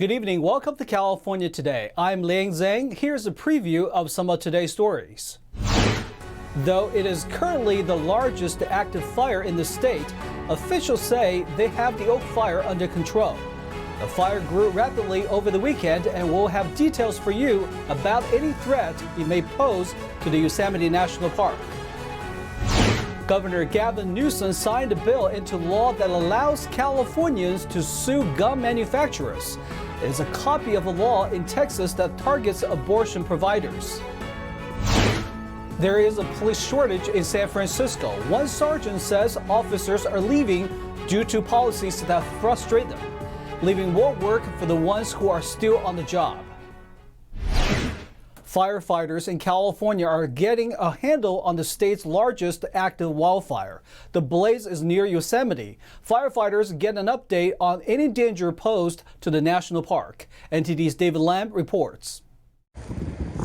Good evening. Welcome to California Today. I'm Liang Zhang. Here's a preview of some of today's stories. Though it is currently the largest active fire in the state, officials say they have the Oak fire under control. The fire grew rapidly over the weekend, and we'll have details for you about any threat it may pose to the Yosemite National Park. Governor Gavin Newsom signed a bill into law that allows Californians to sue gun manufacturers. It is a copy of a law in Texas that targets abortion providers. There is a police shortage in San Francisco. One sergeant says officers are leaving due to policies that frustrate them, leaving more work for the ones who are still on the job. Firefighters in California are getting a handle on the state's largest active wildfire. The blaze is near Yosemite. Firefighters get an update on any danger posed to the national park. NTD's David Lamb reports.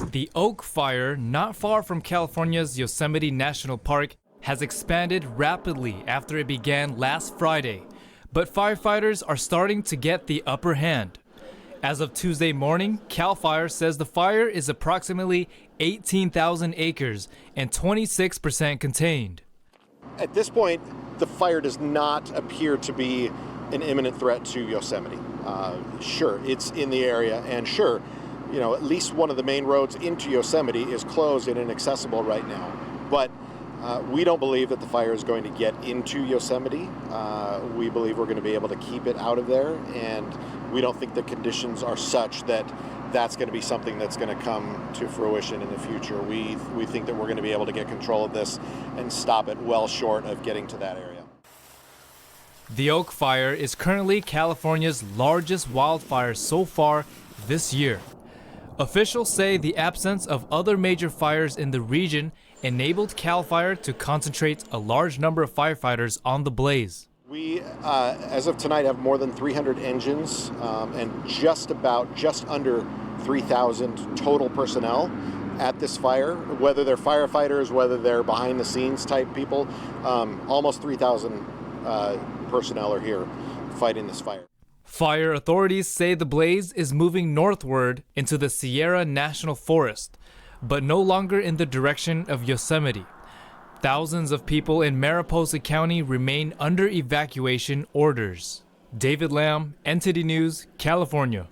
The Oak fire, not far from California's Yosemite National Park, has expanded rapidly after it began last Friday. But firefighters are starting to get the upper hand. As of Tuesday morning, CAL FIRE says the fire is approximately 18,000 acres and 26% contained. At this point, the fire does not appear to be an imminent threat to Yosemite. Sure, it's in the area, and sure, at least one of the main roads into Yosemite is closed and inaccessible right now. But we don't believe that the fire is going to get into Yosemite. We believe we're going to be able to keep it out of there, and we don't think the conditions are such that that's going to be something that's going to come to fruition in the future. We think that we're going to be able to get control of this and stop it well short of getting to that area. The Oak fire is currently California's largest wildfire so far this year. Officials say the absence of other major fires in the region enabled CAL FIRE to concentrate a large number of firefighters on the blaze. We, as of tonight, have more than 300 engines and just under 3,000 total personnel at this fire, whether they're firefighters, whether they're behind the scenes type people. Almost 3,000 personnel are here fighting this fire. Fire authorities say the blaze is moving northward into the Sierra National Forest, but no longer in the direction of Yosemite. Thousands of people in Mariposa County remain under evacuation orders. David Lamb, NTD News, California.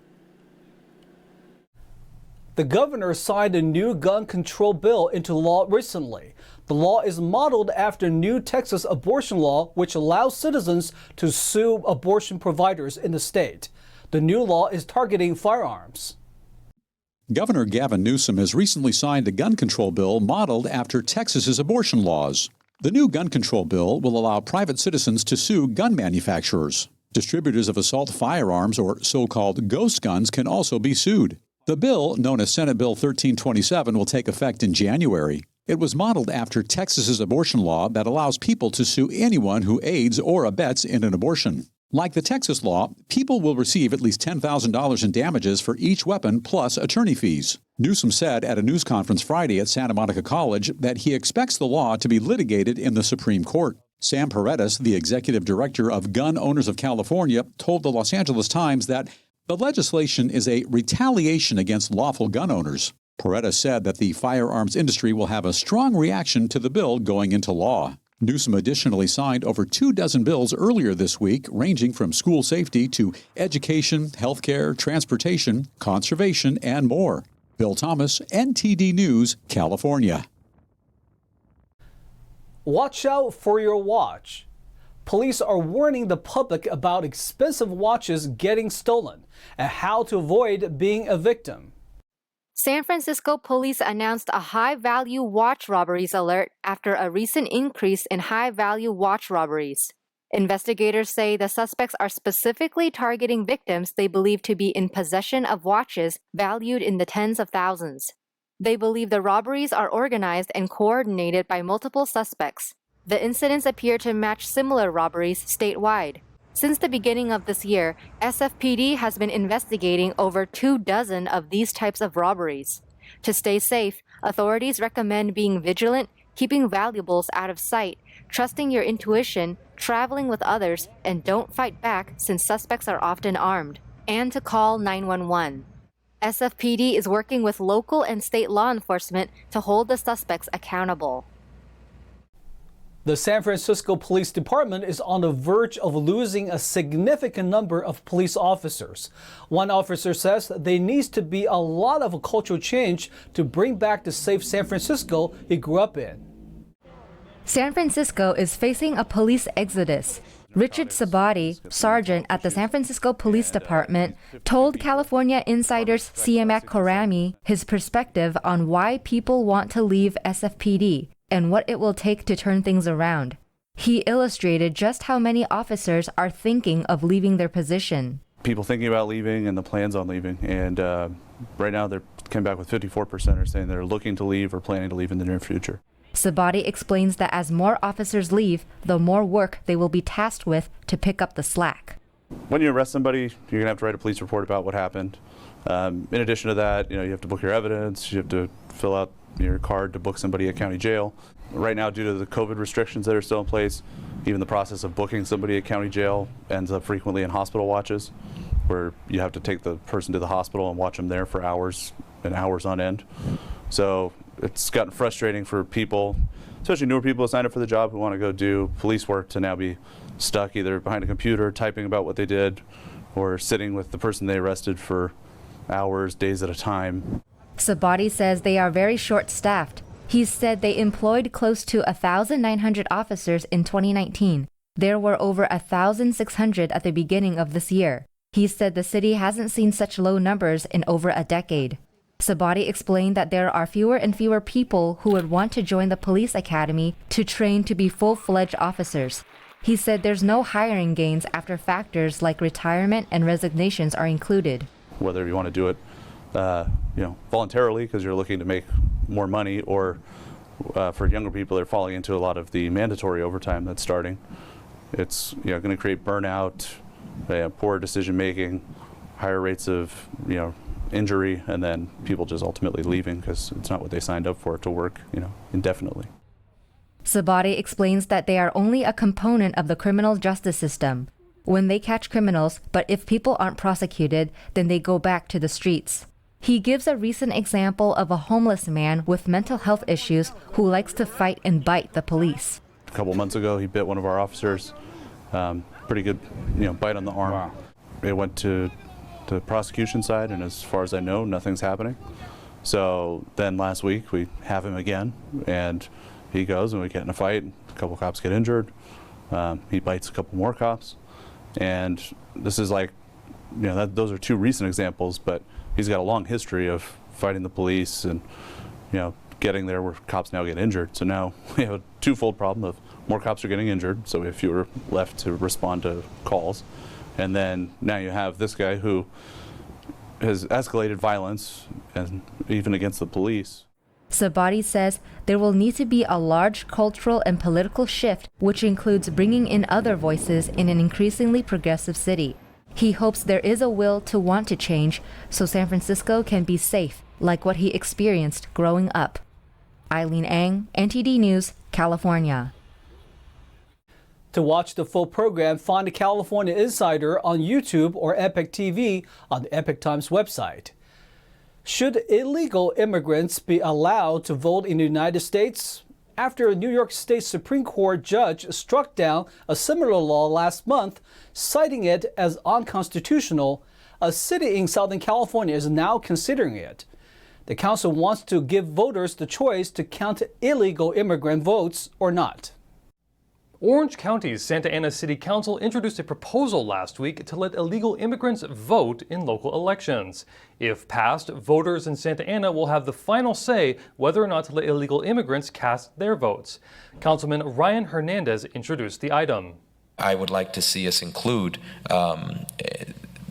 The governor signed a new gun control bill into law recently. The law is modeled after new Texas abortion law, which allows citizens to sue abortion providers in the state. The new law is targeting firearms. Governor Gavin Newsom has recently signed a gun control bill modeled after Texas's abortion laws. The new gun control bill will allow private citizens to sue gun manufacturers. Distributors of assault firearms, or so-called ghost guns, can also be sued. The bill, known as Senate Bill 1327, will take effect in January. It was modeled after Texas's abortion law that allows people to sue anyone who aids or abets in an abortion. Like the Texas law, people will receive at least $10,000 in damages for each weapon plus attorney fees. Newsom said at a news conference Friday at Santa Monica College that he expects the law to be litigated in the Supreme Court. Sam Paredes, the executive director of Gun Owners of California, told the Los Angeles Times that the legislation is a retaliation against lawful gun owners. Paredes said that the firearms industry will have a strong reaction to the bill going into law. Newsom additionally signed over 24 bills earlier this week, ranging from school safety to education, healthcare, transportation, conservation, and more. Bill Thomas, NTD News, California. Watch out for your watch. Police are warning the public about expensive watches getting stolen and how to avoid being a victim. San Francisco police announced a high-value watch robberies alert after a recent increase in high-value watch robberies. Investigators say the suspects are specifically targeting victims they believe to be in possession of watches valued in the tens of thousands. They believe the robberies are organized and coordinated by multiple suspects. The incidents appear to match similar robberies statewide. Since the beginning of this year, SFPD has been investigating over 24 of these types of robberies. To stay safe, authorities recommend being vigilant, keeping valuables out of sight, trusting your intuition, traveling with others, and don't fight back since suspects are often armed. and to call 911. SFPD is working with local and state law enforcement to hold the suspects accountable. The San Francisco Police Department is on the verge of losing a significant number of police officers. One officer says there needs to be a lot of a cultural change to bring back the safe San Francisco he grew up in. San Francisco is facing a police exodus. Richard Sabati, sergeant at the San Francisco Police Department, told California Insider's Siamak Korami his perspective on why people want to leave SFPD and what it will take to turn things around. He illustrated just how many officers are thinking of leaving their position. People thinking about leaving and the plans on leaving, and right now they're coming back with 54% are saying they're looking to leave or planning to leave in the near future. Sabati explains that as more officers leave, the more work they will be tasked with to pick up the slack. When you arrest somebody, you're going to have to write a police report about what happened. In addition to that, you have to book your evidence, you have to fill out your card to book somebody at county jail. Right now, due to the COVID restrictions that are still in place, even the process of booking somebody at county jail ends up frequently in hospital watches, where you have to take the person to the hospital and watch them there for hours and hours on end. So it's gotten frustrating for people, especially newer people who sign up for the job who want to go do police work, to now be stuck either behind a computer typing about what they did or sitting with the person they arrested for hours, days at a time. Sabati says they are very short-staffed. He said they employed close to 1,900 officers in 2019. There were over 1,600 at the beginning of this year. He said the city hasn't seen such low numbers in over a decade. Sabati explained that there are fewer and fewer people who would want to join the police academy to train to be full-fledged officers. He said there's no hiring gains after factors like retirement and resignations are included. Whether you want to do it voluntarily because you're looking to make more money, or for younger people they're falling into a lot of the mandatory overtime that's starting. It's going to create burnout, poor decision making, higher rates of injury, and then people just ultimately leaving because it's not what they signed up for, to work indefinitely. Sabati explains that they are only a component of the criminal justice system. When they catch criminals, but if people aren't prosecuted, then they go back to the streets. He gives a recent example of a homeless man with mental health issues who likes to fight and bite the police. A couple months ago, he bit one of our officers. Pretty good, bite on the arm. Wow. It went to the prosecution side, and as far as I know, nothing's happening. So then last week, we have him again, and he goes and we get in a fight. A couple cops get injured. He bites a couple more cops. And this is like, those are two recent examples, but he's got a long history of fighting the police and, getting there where cops now get injured. So now we have a twofold problem of more cops are getting injured, so we have fewer left to respond to calls. And then now you have this guy who has escalated violence, and even against the police. Sabati says there will need to be a large cultural and political shift, which includes bringing in other voices in an increasingly progressive city. He hopes there is a will to want to change so San Francisco can be safe, like what he experienced growing up. Eileen Ang, NTD News, California. To watch the full program, find the California Insider on YouTube or Epic TV on the Epic Times website. Should illegal immigrants be allowed to vote in the United States? After a New York State Supreme Court judge struck down a similar law last month, citing it as unconstitutional, a city in Southern California is now considering it. The council wants to give voters the choice to count illegal immigrant votes or not. Orange County's Santa Ana City Council introduced a proposal last week to let illegal immigrants vote in local elections. If passed, voters in Santa Ana will have the final say whether or not to let illegal immigrants cast their votes. Councilman Ryan Hernandez introduced the item. I would like to see us include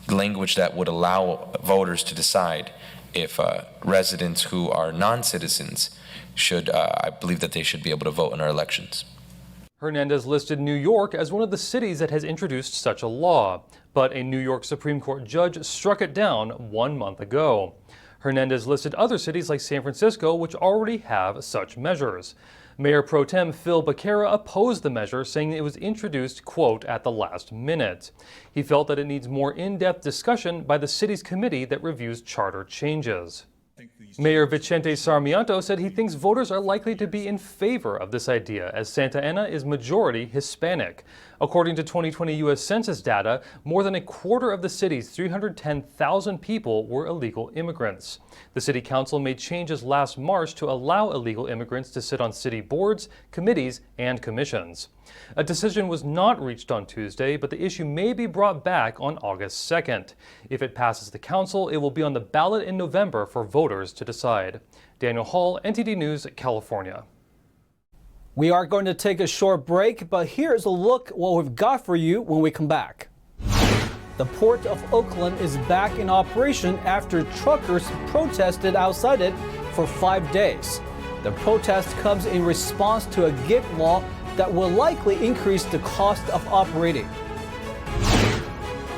language that would allow voters to decide if residents who are non-citizens should, I believe that they should be able to vote in our elections. Hernandez listed New York as one of the cities that has introduced such a law, but a New York Supreme Court judge struck it down 1 month ago. Hernandez listed other cities like San Francisco, which already have such measures. Mayor Pro Tem Phil Becerra opposed the measure, saying it was introduced, quote, at the last minute. He felt that it needs more in-depth discussion by the city's committee that reviews charter changes. Mayor Vicente Sarmiento said he thinks voters are likely to be in favor of this idea, as Santa Ana is majority Hispanic. According to 2020 U.S. Census data, more than a quarter of the city's 310,000 people were illegal immigrants. The City Council made changes last March to allow illegal immigrants to sit on city boards, committees, and commissions. A decision was not reached on Tuesday, but the issue may be brought back on August 2nd. If it passes the council, it will be on the ballot in November for voters to decide. Daniel Hall, NTD News, California. We are going to take a short break, but here's a look at what we've got for you when we come back. The Port of Oakland is back in operation after truckers protested outside it for 5 days. The protest comes in response to a gig law that will likely increase the cost of operating.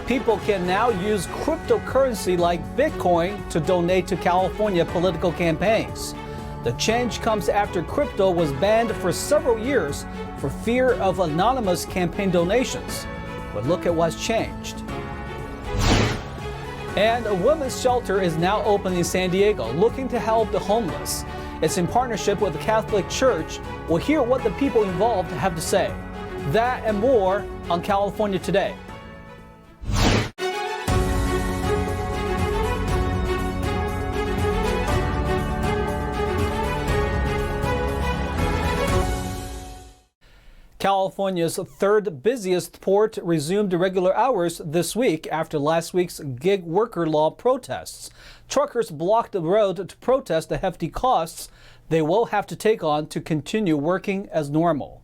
People can now use cryptocurrency like Bitcoin to donate to California political campaigns. The change comes after crypto was banned for several years for fear of anonymous campaign donations. But look at what's changed. And a women's shelter is now open in San Diego, looking to help the homeless. It's in partnership with the Catholic Church. We'll hear what the people involved have to say. That and more on California Today. California's third busiest port resumed regular hours this week after last week's gig worker law protests. Truckers blocked the road to protest the hefty costs they will have to take on to continue working as normal.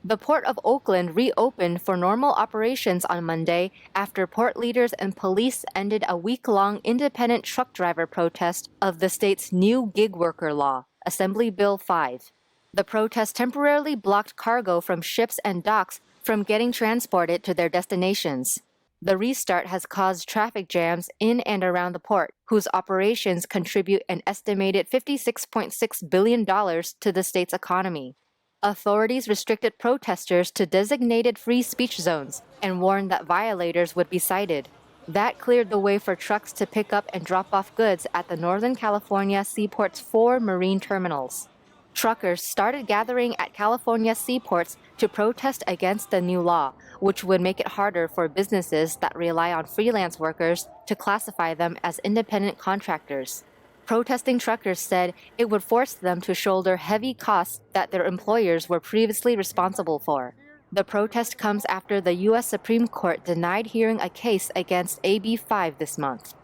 The Port of Oakland reopened for normal operations on Monday after port leaders and police ended a week-long independent truck driver protest of the state's new gig worker law, Assembly Bill 5. The protest temporarily blocked cargo from ships and docks from getting transported to their destinations. The restart has caused traffic jams in and around the port, whose operations contribute an estimated $56.6 billion to the state's economy. Authorities restricted protesters to designated free speech zones and warned that violators would be cited. That cleared the way for trucks to pick up and drop off goods at the Northern California Seaport's 4 marine terminals. Truckers started gathering at California seaports to protest against the new law, which would make it harder for businesses that rely on freelance workers to classify them as independent contractors. Protesting truckers said it would force them to shoulder heavy costs that their employers were previously responsible for. The protest comes after the U.S. Supreme Court denied hearing a case against AB 5 this month.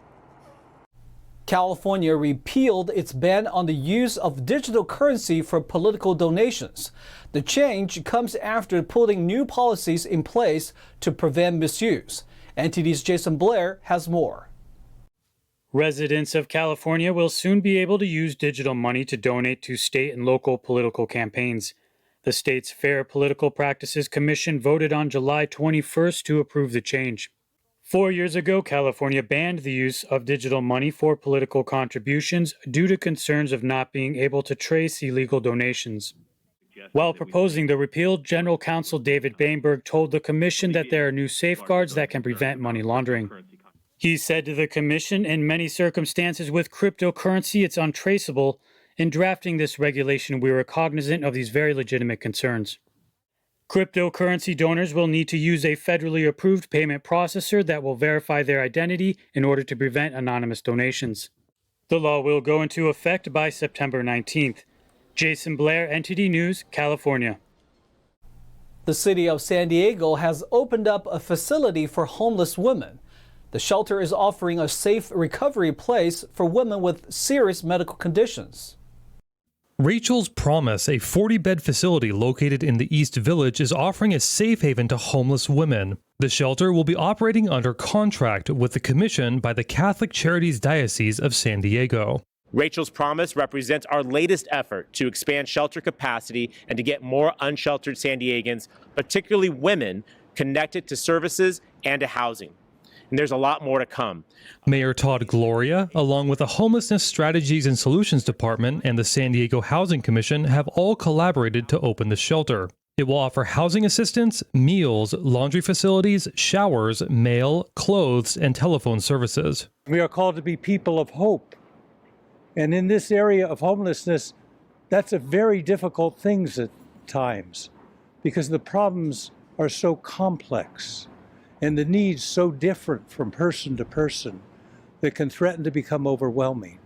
California repealed its ban on the use of digital currency for political donations. The change comes after putting new policies in place to prevent misuse. NTD's Jason Blair has more. Residents of California will soon be able to use digital money to donate to state and local political campaigns. The state's Fair Political Practices Commission voted on July 21st to approve the change. 4 years ago, California banned the use of digital money for political contributions due to concerns of not being able to trace illegal donations. While proposing the repeal, General Counsel David Bainberg told the commission that there are new safeguards that can prevent money laundering. He said to the commission, in many circumstances with cryptocurrency, it's untraceable. In drafting this regulation, we were cognizant of these very legitimate concerns. Cryptocurrency donors will need to use a federally approved payment processor that will verify their identity in order to prevent anonymous donations. The law will go into effect by September 19th. Jason Blair, NTD News, California. The city of San Diego has opened up a facility for homeless women. The shelter is offering a safe recovery place for women with serious medical conditions. Rachel's Promise, a 40-bed facility located in the East Village, is offering a safe haven to homeless women. The shelter will be operating under contract with the commission by the Catholic Charities Diocese of San Diego. Rachel's Promise represents our latest effort to expand shelter capacity and to get more unsheltered San Diegans, particularly women, connected to services and to housing. and there's a lot more to come. Mayor Todd Gloria, along with the Homelessness Strategies and Solutions Department and the San Diego Housing Commission, have all collaborated to open the shelter. It will offer housing assistance, meals, laundry facilities, showers, mail, clothes, and telephone services. We are called to be people of hope. And in this area of homelessness, that's a very difficult thing at times because the problems are so complex and the needs so different from person to person that can threaten to become overwhelming.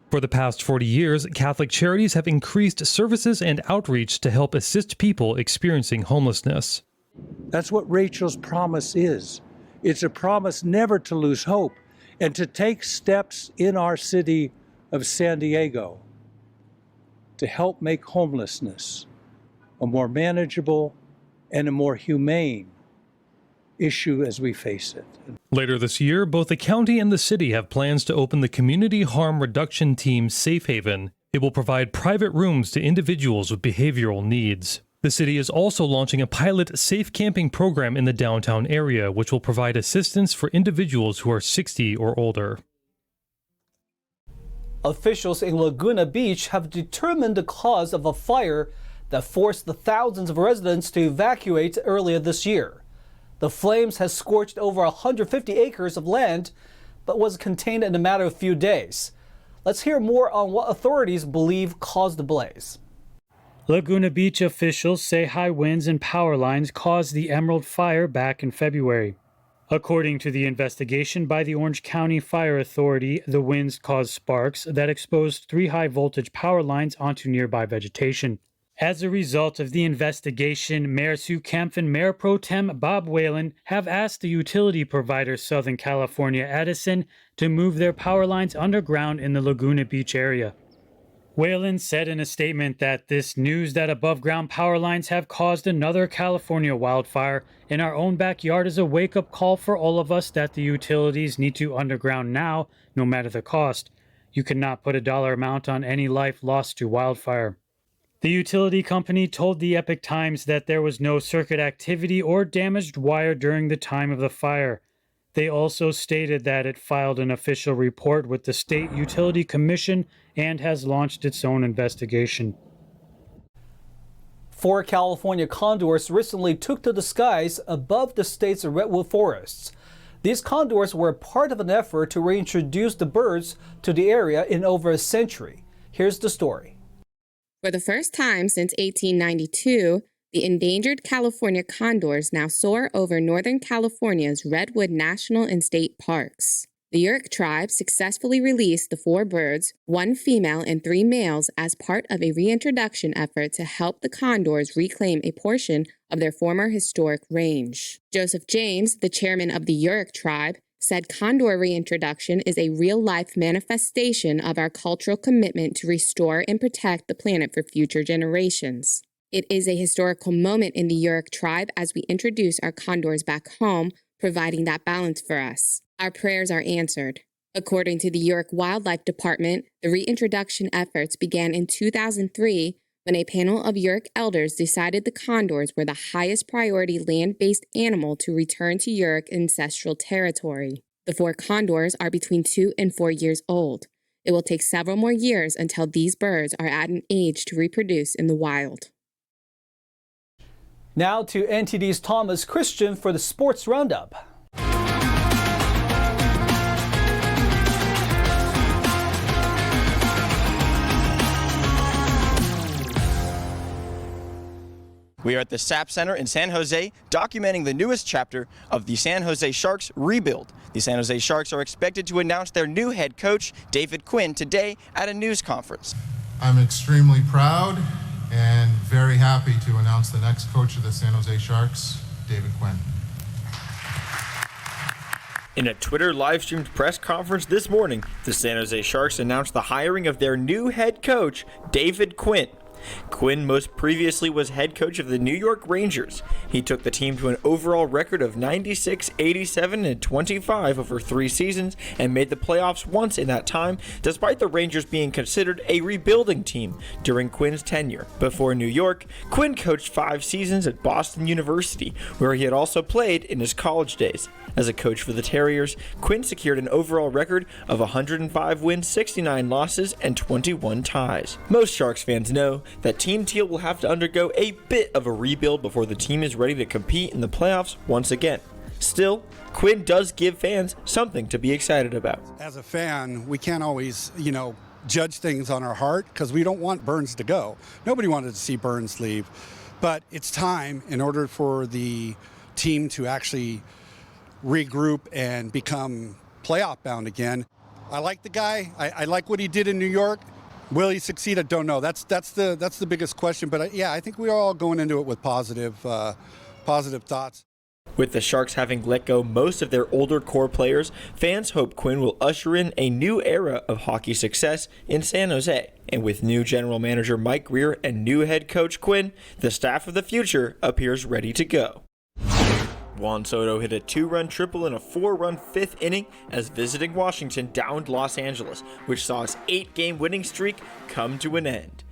For the past 40 years, Catholic Charities have increased services and outreach to help assist people experiencing homelessness. That's what Rachel's promise is. It's a promise never to lose hope and to take steps in our city of San Diego to help make homelessness a more manageable and a more humane issue as we face it. Later this year, both the county and the city have plans to open the Community Harm Reduction Team Safe Haven. It will provide private rooms to individuals with behavioral needs. The city is also launching a pilot safe camping program in the downtown area, which will provide assistance for individuals who are 60 or older. Officials in Laguna Beach have determined the cause of a fire that forced the thousands of residents to evacuate earlier this year. The flames has scorched over 150 acres of land, but was contained in a matter of few days. Let's hear more on what authorities believe caused the blaze. Laguna Beach officials say high winds and power lines caused the Emerald Fire back in February. According to the investigation by the Orange County Fire Authority, the winds caused sparks that exposed 3 high-voltage power lines onto nearby vegetation. As a result of the investigation, Mayor Sue Kempf and Mayor Pro Tem Bob Whalen have asked the utility provider Southern California Edison to move their power lines underground in the Laguna Beach area. Whalen said in a statement that this news that above-ground power lines have caused another California wildfire in our own backyard is a wake-up call for all of us that the utilities need to underground now, no matter the cost. You cannot put a dollar amount on any life lost to wildfire. The utility company told the Epoch Times that there was no circuit activity or damaged wire during the time of the fire. They also stated that it filed an official report with the State Utility Commission and has launched its own investigation. 4 California condors recently took to the skies above the state's redwood forests. These condors were part of an effort to reintroduce the birds to the area in over a century. Here's the story. For the first time since 1892, the endangered California condors now soar over Northern California's Redwood National and State Parks. The Yurok tribe successfully released the 4 birds, 1 female and 3 males, as part of a reintroduction effort to help the condors reclaim a portion of their former historic range. Joseph James, the chairman of the Yurok tribe, said condor reintroduction is a real-life manifestation of our cultural commitment to restore and protect the planet for future generations. It is a historical moment in the Yurok tribe as we introduce our condors back home, providing that balance for us. Our prayers are answered. According to the Yurok Wildlife Department, the reintroduction efforts began in 2003 when a panel of Yurok elders decided the condors were the highest priority land-based animal to return to Yurok ancestral territory. The 4 condors are between 2 and 4 years old. It will take several more years until these birds are at an age to reproduce in the wild. Now to NTD's Thomas Christian for the Sports Roundup. We are at the SAP Center in San Jose, documenting the newest chapter of the San Jose Sharks rebuild. The San Jose Sharks are expected to announce their new head coach, David Quinn, today at a news conference. I'm extremely proud and very happy to announce the next coach of the San Jose Sharks, David Quinn. In a Twitter live-streamed press conference this morning, the San Jose Sharks announced the hiring of their new head coach, David Quinn. Quinn most previously was head coach of the New York Rangers. He took the team to an overall record of 96, 87, and 25 over 3 seasons and made the playoffs once in that time, despite the Rangers being considered a rebuilding team during Quinn's tenure. Before New York, Quinn coached 5 seasons at Boston University, where he had also played in his college days. As a coach for the Terriers, Quinn secured an overall record of 105 wins, 69 losses, and 21 ties. Most Sharks fans know that Team Teal will have to undergo a bit of a rebuild before the team is ready to compete in the playoffs once again. Still, Quinn does give fans something to be excited about. As a fan, we can't always, judge things on our heart because we don't want Burns to go. Nobody wanted to see Burns leave, but it's time in order for the team to actually regroup and become playoff bound again. I like the guy. I like what he did in New York. Will he succeed? I don't know. That's the biggest question. But I think we are all going into it with positive thoughts. With the Sharks having let go most of their older core players, fans hope Quinn will usher in a new era of hockey success in San Jose. And with new general manager Mike Greer and new head coach Quinn, the staff of the future appears ready to go. Juan Soto hit a 2-run triple in a 4-run 5th inning as visiting Washington downed Los Angeles, which saw its 8-game winning streak come to an end.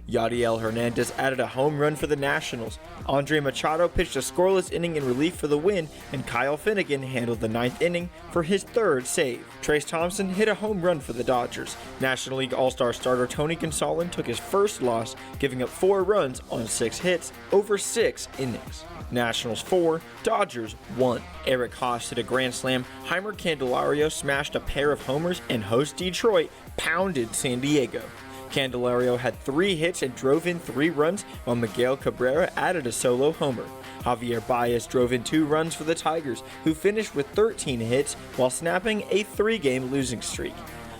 Yadiel Hernandez added a home run for the Nationals. Andre Machado pitched a scoreless inning in relief for the win, and Kyle Finnegan handled the 9th inning for his 3rd save. Trace Thompson hit a home run for the Dodgers. National League All-Star starter Tony Gonsolin took his first loss, giving up 4 runs on 6 hits over 6 innings. Nationals 4, Dodgers 1. Eric Haas hit a grand slam, Heimer Candelario smashed a pair of homers, and host Detroit pounded San Diego. Candelario had 3 hits and drove in 3 runs, while Miguel Cabrera added a solo homer. Javier Baez drove in 2 runs for the Tigers, who finished with 13 hits while snapping a 3-game losing streak.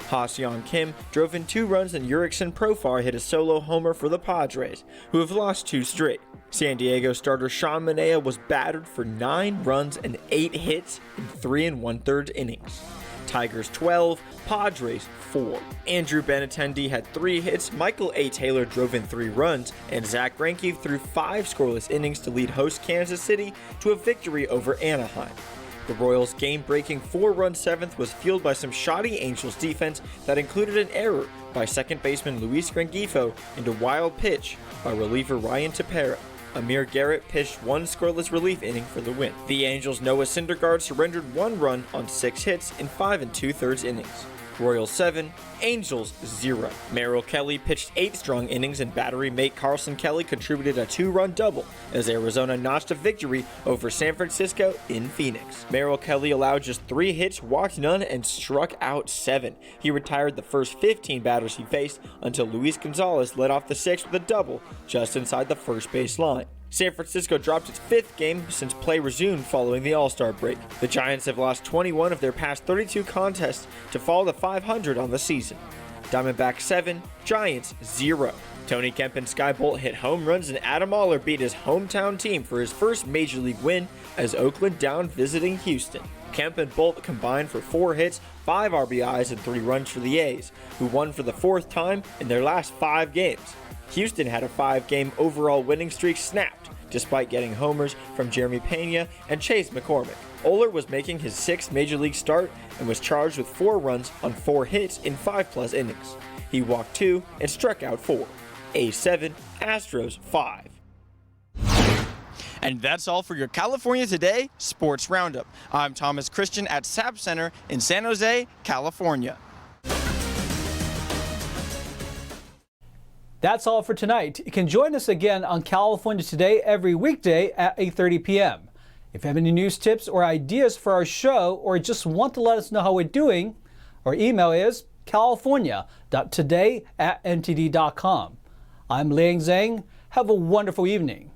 Ha-Seong Kim drove in 2 runs, and Jurickson Profar hit a solo homer for the Padres, who have lost 2 straight. San Diego starter Sean Manaea was battered for 9 runs and 8 hits in 3 1/3 innings. Tigers 12, Padres 4. Andrew Benintendi had 3 hits, Michael A. Taylor drove in 3 runs, and Zach Greinke threw 5 scoreless innings to lead host Kansas City to a victory over Anaheim. The Royals' game-breaking 4-run 7th was fueled by some shoddy Angels defense that included an error by second baseman Luis Rengifo and a wild pitch by reliever Ryan Tepera. Amir Garrett pitched 1 scoreless relief inning for the win. The Angels' Noah Syndergaard surrendered 1 run on 6 hits in 5 2/3 innings. Royals 7, Angels 0. Merrill Kelly pitched 8 strong innings, and battery mate Carson Kelly contributed a 2-run double as Arizona notched a victory over San Francisco in Phoenix. Merrill Kelly allowed just 3 hits, walked none, and struck out 7. He retired the first 15 batters he faced until Luis Gonzalez led off the 6th with a double just inside the first base line. San Francisco dropped its 5th game since play resumed following the All-Star break. The Giants have lost 21 of their past 32 contests to fall to 500 on the season. Diamondbacks 7, Giants 0. Tony Kemp and Sky Bolt hit home runs, and Adam Oller beat his hometown team for his first Major League win as Oakland downed visiting Houston. Kemp and Bolt combined for 4 hits, 5 RBIs, and 3 runs for the A's, who won for the 4th time in their last 5 games. Houston had a 5-game overall winning streak snapped, despite getting homers from Jeremy Pena and Chase McCormick. Oller was making his 6th Major League start and was charged with 4 runs on 4 hits in 5+ innings. He walked 2 and struck out 4. A's 7, Astros 5. And that's all for your California Today Sports Roundup. I'm Thomas Christian at SAP Center in San Jose, California. That's all for tonight. You can join us again on California Today every weekday at 8:30 p.m. If you have any news tips or ideas for our show, or just want to let us know how we're doing, our email is california.today@ntd.com. I'm Liang Zhang. Have a wonderful evening.